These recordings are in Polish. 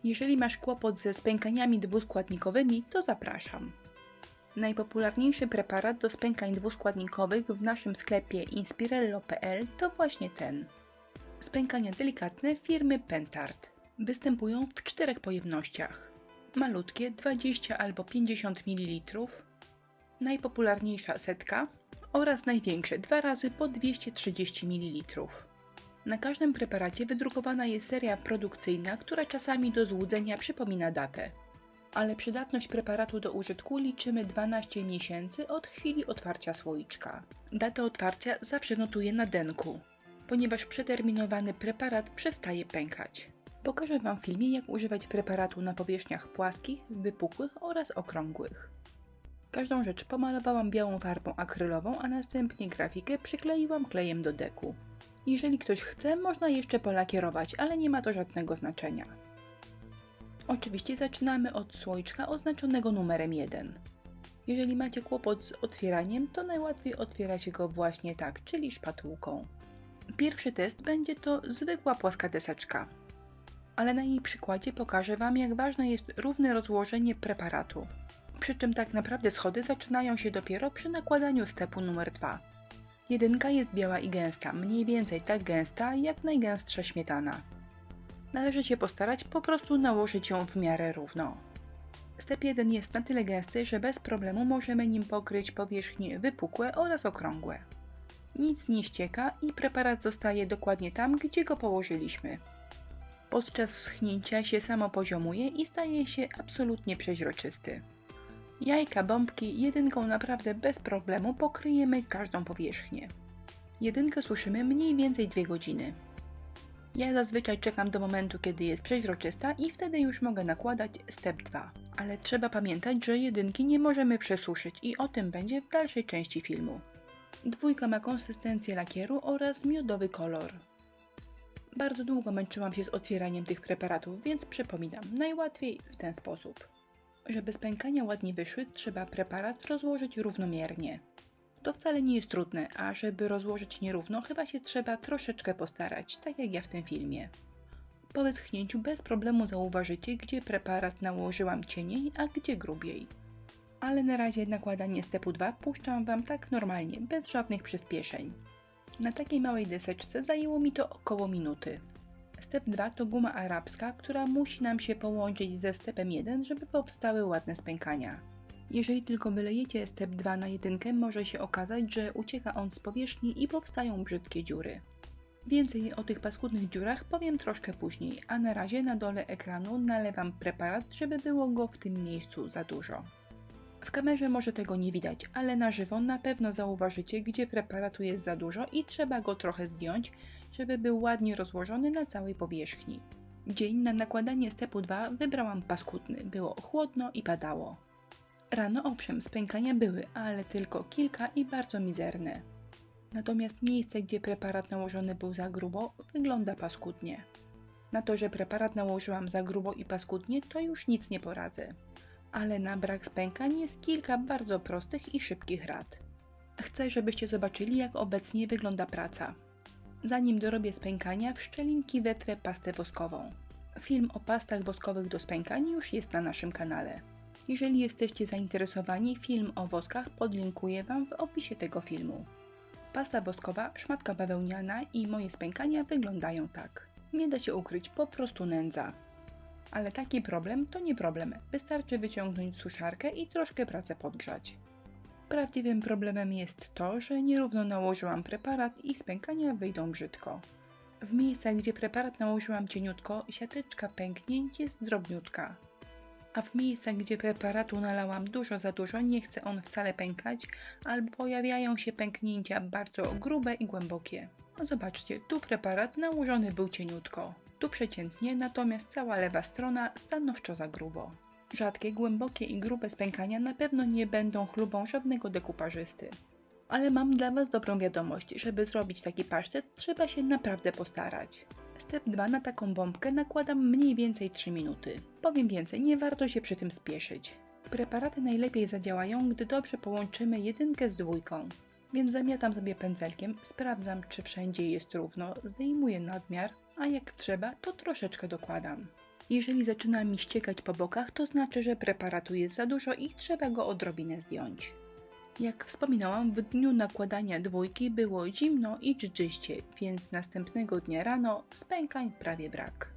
Jeżeli masz kłopot ze spękaniami dwuskładnikowymi, to zapraszam. Najpopularniejszy preparat do spękań dwuskładnikowych w naszym sklepie inspirello.pl to właśnie ten. Spękania delikatne firmy Pentard. Występują w 4 pojemnościach. Malutkie 20 albo 50 ml, najpopularniejsza setka oraz największe 2 razy po 230 ml. Na każdym preparacie wydrukowana jest seria produkcyjna, która czasami do złudzenia przypomina datę. Ale przydatność preparatu do użytku liczymy 12 miesięcy od chwili otwarcia słoiczka. Datę otwarcia zawsze notuję na denku, ponieważ przeterminowany preparat przestaje pękać. Pokażę Wam w filmie, jak używać preparatu na powierzchniach płaskich, wypukłych oraz okrągłych. Każdą rzecz pomalowałam białą farbą akrylową, a następnie grafikę przykleiłam klejem do deku. Jeżeli ktoś chce, można jeszcze polakierować, ale nie ma to żadnego znaczenia. Oczywiście zaczynamy od słoiczka oznaczonego numerem 1. Jeżeli macie kłopot z otwieraniem, to najłatwiej otwiera się go właśnie tak, czyli szpatułką. Pierwszy test będzie to zwykła płaska deseczka, ale na jej przykładzie pokażę Wam, jak ważne jest równe rozłożenie preparatu. Przy czym tak naprawdę schody zaczynają się dopiero przy nakładaniu stepu numer 2. Jedynka jest biała i gęsta, mniej więcej tak gęsta jak najgęstsza śmietana. Należy się postarać po prostu nałożyć ją w miarę równo. Step 1 jest na tyle gęsty, że bez problemu możemy nim pokryć powierzchnie wypukłe oraz okrągłe. Nic nie ścieka i preparat zostaje dokładnie tam, gdzie go położyliśmy. Podczas schnięcia się samo poziomuje i staje się absolutnie przeźroczysty. Jajka, bombki jedynką naprawdę bez problemu pokryjemy każdą powierzchnię. Jedynkę suszymy mniej więcej 2 godziny. Ja zazwyczaj czekam do momentu, kiedy jest przeźroczysta i wtedy już mogę nakładać step 2. Ale trzeba pamiętać, że jedynki nie możemy przesuszyć i o tym będzie w dalszej części filmu. Dwójka ma konsystencję lakieru oraz miodowy kolor. Bardzo długo męczyłam się z otwieraniem tych preparatów, więc przypominam, najłatwiej w ten sposób. Żeby spękania ładnie wyszły, trzeba preparat rozłożyć równomiernie. To wcale nie jest trudne, a żeby rozłożyć nierówno, chyba się trzeba troszeczkę postarać, tak jak ja w tym filmie. Po wyschnięciu bez problemu zauważycie, gdzie preparat nałożyłam cieniej, a gdzie grubiej. Ale na razie nakładanie stepu 2 puszczam Wam tak normalnie, bez żadnych przyspieszeń. Na takiej małej deseczce zajęło mi to około minuty. Step 2 to guma arabska, która musi nam się połączyć ze stepem 1, żeby powstały ładne spękania. Jeżeli tylko wylejecie step 2 na jedynkę, może się okazać, że ucieka on z powierzchni i powstają brzydkie dziury. Więcej o tych paskudnych dziurach powiem troszkę później, a na razie na dole ekranu nalewam preparat, żeby było go w tym miejscu za dużo. W kamerze może tego nie widać, ale na żywo na pewno zauważycie, gdzie preparatu jest za dużo i trzeba go trochę zdjąć, żeby był ładnie rozłożony na całej powierzchni. Dzień na nakładanie stepu 2 wybrałam paskudny, było chłodno i padało. Rano owszem, spękania były, ale tylko kilka i bardzo mizerne. Natomiast miejsce, gdzie preparat nałożony był za grubo, wygląda paskudnie. Na to, że preparat nałożyłam za grubo i paskudnie, to już nic nie poradzę. Ale na brak spękań jest kilka bardzo prostych i szybkich rad. Chcę, żebyście zobaczyli, jak obecnie wygląda praca. Zanim dorobię spękania, w szczelinki wetrę pastę woskową. Film o pastach woskowych do spękań już jest na naszym kanale. Jeżeli jesteście zainteresowani, film o woskach podlinkuję Wam w opisie tego filmu. Pasta woskowa, szmatka bawełniana i moje spękania wyglądają tak. Nie da się ukryć, po prostu nędza. Ale taki problem to nie problem, wystarczy wyciągnąć suszarkę i troszkę pracę podgrzać. Prawdziwym problemem jest to, że nierówno nałożyłam preparat i spękania wyjdą brzydko. W miejscach, gdzie preparat nałożyłam cieniutko, siateczka pęknięć jest drobniutka. A w miejscach, gdzie preparatu nalałam dużo za dużo, nie chce on wcale pękać, albo pojawiają się pęknięcia bardzo grube i głębokie. Zobaczcie, tu preparat nałożony był cieniutko, tu przeciętnie, natomiast cała lewa strona stanowczo za grubo. Rzadkie, głębokie i grube spękania na pewno nie będą chlubą żadnego dekupażysty. Ale mam dla Was dobrą wiadomość, żeby zrobić taki pasztet, trzeba się naprawdę postarać. Step 2 na taką bombkę nakładam mniej więcej 3 minuty. Powiem więcej, nie warto się przy tym spieszyć. Preparaty najlepiej zadziałają, gdy dobrze połączymy jedynkę z dwójką. Więc zamiatam sobie pędzelkiem, sprawdzam, czy wszędzie jest równo, zdejmuję nadmiar, a jak trzeba, to troszeczkę dokładam. Jeżeli zaczyna mi ściekać po bokach, to znaczy, że preparatu jest za dużo i trzeba go odrobinę zdjąć. Jak wspominałam, w dniu nakładania dwójki było zimno i dżdżyście, więc następnego dnia rano spękań prawie brak.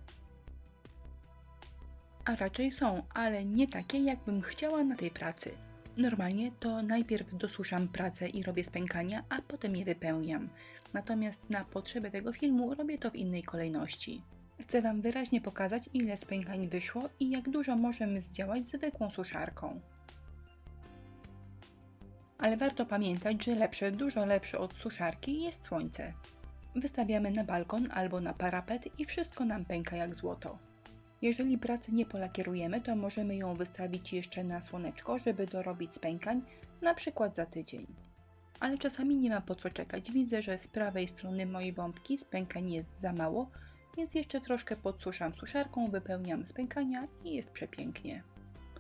A raczej są, ale nie takie, jakbym chciała na tej pracy. Normalnie to najpierw dosuszam pracę i robię spękania, a potem je wypełniam. Natomiast na potrzeby tego filmu robię to w innej kolejności. Chcę Wam wyraźnie pokazać, ile spękań wyszło i jak dużo możemy zdziałać zwykłą suszarką. Ale warto pamiętać, że lepsze, dużo lepsze od suszarki jest słońce. Wystawiamy na balkon albo na parapet i wszystko nam pęka jak złoto. Jeżeli pracy nie polakierujemy, to możemy ją wystawić jeszcze na słoneczko, żeby dorobić spękań, na przykład za tydzień. Ale czasami nie ma po co czekać. Widzę, że z prawej strony mojej bombki spękań jest za mało, więc jeszcze troszkę podsuszam suszarką, wypełniam spękania i jest przepięknie.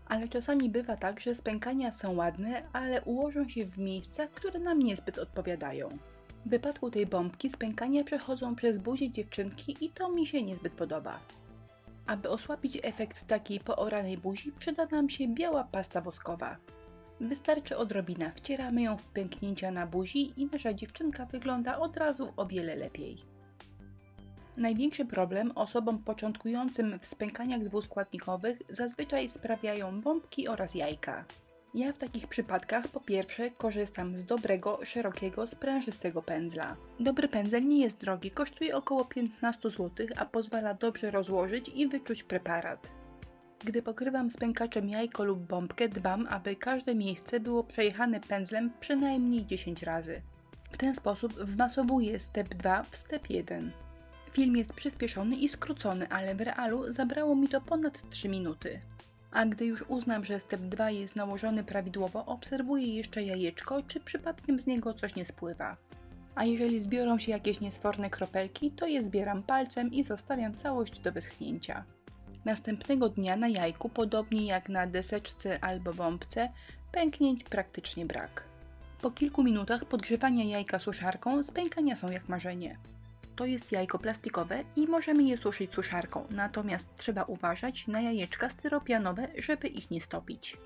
Ale czasami bywa tak, że spękania są ładne, ale ułożą się w miejscach, które nam niezbyt odpowiadają. W wypadku tej bombki spękania przechodzą przez buzię dziewczynki i to mi się niezbyt podoba. Aby osłabić efekt takiej pooranej buzi, przyda nam się biała pasta woskowa. Wystarczy odrobina, wcieramy ją w pęknięcia na buzi i nasza dziewczynka wygląda od razu o wiele lepiej. Największy problem osobom początkującym w spękaniach dwuskładnikowych zazwyczaj sprawiają bombki oraz jajka. Ja w takich przypadkach po pierwsze korzystam z dobrego, szerokiego, sprężystego pędzla. Dobry pędzel nie jest drogi, kosztuje około 15 zł, a pozwala dobrze rozłożyć i wyczuć preparat. Gdy pokrywam spękaczem jajko lub bombkę, dbam, aby każde miejsce było przejechane pędzlem przynajmniej 10 razy. W ten sposób wmasowuję step 2 w step 1. Film jest przyspieszony i skrócony, ale w realu zabrało mi to ponad 3 minuty. A gdy już uznam, że step 2 jest nałożony prawidłowo, obserwuję jeszcze jajeczko, czy przypadkiem z niego coś nie spływa. A jeżeli zbiorą się jakieś niesforne kropelki, to je zbieram palcem i zostawiam całość do wyschnięcia. Następnego dnia na jajku, podobnie jak na deseczce albo bombce, pęknięć praktycznie brak. Po kilku minutach podgrzewania jajka suszarką spękania są jak marzenie. To jest jajko plastikowe i możemy je suszyć suszarką, natomiast trzeba uważać na jajeczka styropianowe, żeby ich nie stopić.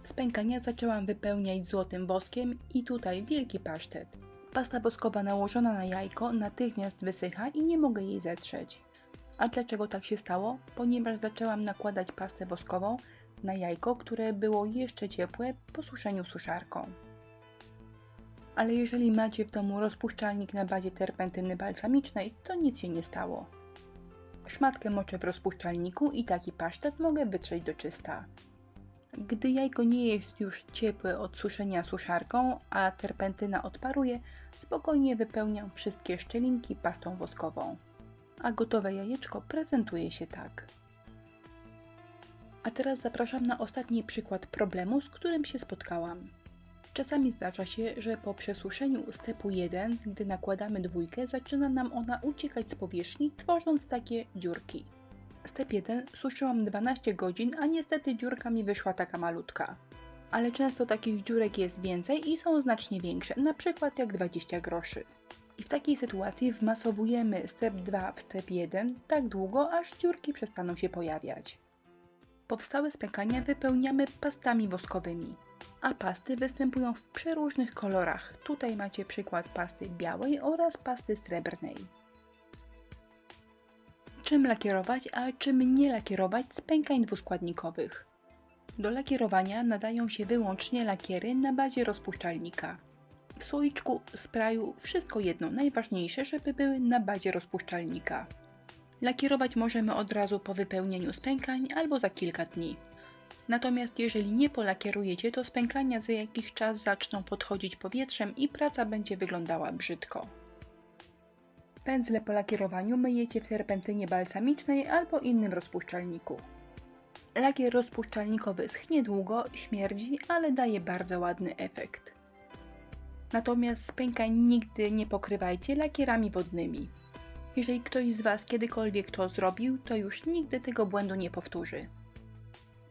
Spękania zaczęłam wypełniać złotym woskiem i tutaj wielki pasztet. Pasta woskowa nałożona na jajko natychmiast wysycha i nie mogę jej zetrzeć. A dlaczego tak się stało? Ponieważ zaczęłam nakładać pastę woskową na jajko, które było jeszcze ciepłe po suszeniu suszarką. Ale jeżeli macie w domu rozpuszczalnik na bazie terpentyny balsamicznej, to nic się nie stało. Szmatkę moczę w rozpuszczalniku i taki pasztet mogę wytrzeć do czysta. Gdy jajko nie jest już ciepłe od suszenia suszarką, a terpentyna odparuje, spokojnie wypełniam wszystkie szczelinki pastą woskową. A gotowe jajeczko prezentuje się tak. A teraz zapraszam na ostatni przykład problemu, z którym się spotkałam. Czasami zdarza się, że po przesuszeniu stepu 1, gdy nakładamy dwójkę, zaczyna nam ona uciekać z powierzchni, tworząc takie dziurki. Step 1 suszyłam 12 godzin, a niestety dziurka mi wyszła taka malutka. Ale często takich dziurek jest więcej i są znacznie większe, na przykład jak 20 groszy. I w takiej sytuacji wmasowujemy step 2 w step 1 tak długo, aż dziurki przestaną się pojawiać. Powstałe spękania wypełniamy pastami woskowymi, a pasty występują w przeróżnych kolorach. Tutaj macie przykład pasty białej oraz pasty srebrnej. Czym lakierować, a czym nie lakierować spękań dwuskładnikowych? Do lakierowania nadają się wyłącznie lakiery na bazie rozpuszczalnika. W słoiczku, sprayu, wszystko jedno, najważniejsze, żeby były na bazie rozpuszczalnika. Lakierować możemy od razu po wypełnieniu spękań albo za kilka dni. Natomiast jeżeli nie polakierujecie, to spękania za jakiś czas zaczną podchodzić powietrzem i praca będzie wyglądała brzydko. Pędzle po lakierowaniu myjecie w terpentynie balsamicznej albo innym rozpuszczalniku. Lakier rozpuszczalnikowy schnie długo, śmierdzi, ale daje bardzo ładny efekt. Natomiast spękań nigdy nie pokrywajcie lakierami wodnymi. Jeżeli ktoś z Was kiedykolwiek to zrobił, to już nigdy tego błędu nie powtórzy.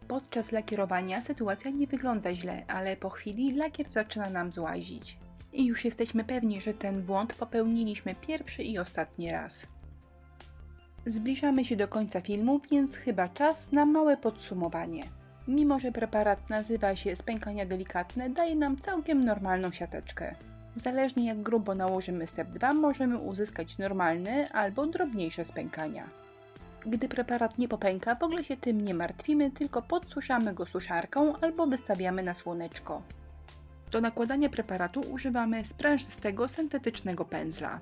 Podczas lakierowania sytuacja nie wygląda źle, ale po chwili lakier zaczyna nam złazić. I już jesteśmy pewni, że ten błąd popełniliśmy pierwszy i ostatni raz. Zbliżamy się do końca filmu, więc chyba czas na małe podsumowanie. Mimo że preparat nazywa się spękania delikatne, daje nam całkiem normalną siateczkę. Zależnie jak grubo nałożymy step 2, możemy uzyskać normalne albo drobniejsze spękania. Gdy preparat nie popęka, w ogóle się tym nie martwimy, tylko podsuszamy go suszarką albo wystawiamy na słoneczko. Do nakładania preparatu używamy sprężystego, syntetycznego pędzla.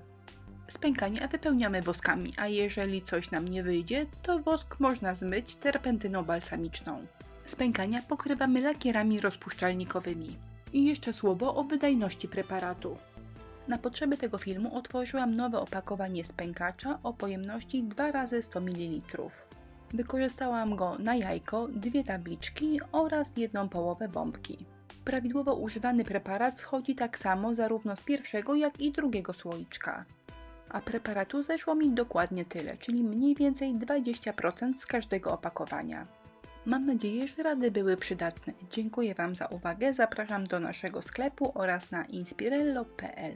Spękania wypełniamy woskami, a jeżeli coś nam nie wyjdzie, to wosk można zmyć terpentyną balsamiczną. Spękania pokrywamy lakierami rozpuszczalnikowymi. I jeszcze słowo o wydajności preparatu. Na potrzeby tego filmu otworzyłam nowe opakowanie spękacza o pojemności 2 razy 100 ml. Wykorzystałam go na jajko, 2 tabliczki oraz 1 połowę bombki. Prawidłowo używany preparat schodzi tak samo zarówno z pierwszego, jak i drugiego słoiczka. A preparatu zeszło mi dokładnie tyle, czyli mniej więcej 20% z każdego opakowania. Mam nadzieję, że rady były przydatne. Dziękuję Wam za uwagę, zapraszam do naszego sklepu oraz na inspirello.pl.